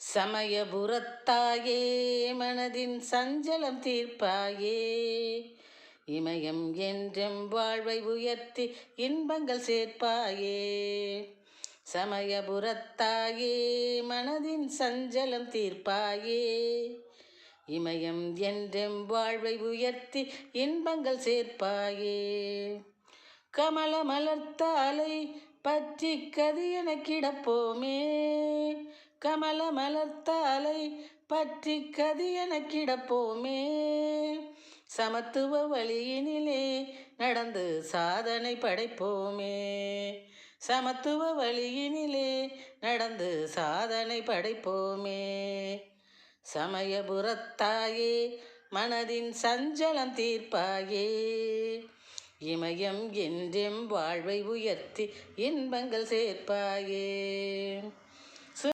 சமயபுரத்தாயே மனதின் சஞ்சலம் தீர்ப்பாயே, இமயம் என்றும் வாழ்வை உயர்த்தி இன்பங்கள் சேர்ப்பாயே. சமயபுரத்தாயே மனதின் சஞ்சலம் தீர்ப்பாயே, இமயம் என்றும் வாழ்வை உயர்த்தி இன்பங்கள் சேர்ப்பாயே. கமல மலர்த்தாலை பற்றி கதியென கிடப்போமே, கமல மலர்த்தாலை பற்றி கதியென கிடப்போமே. சமத்துவ வழியினிலே நடந்து சாதனை படைப்போமே, சமத்துவ வழியினிலே நடந்து சாதனை படைப்போமே. சமயபுரத்தாயே மனதின் சஞ்சலம் தீர்ப்பாயே, இமயம் என்றும் வாழ்வை உயர்த்தி இன்பங்கள் சேர்ப்பாயே.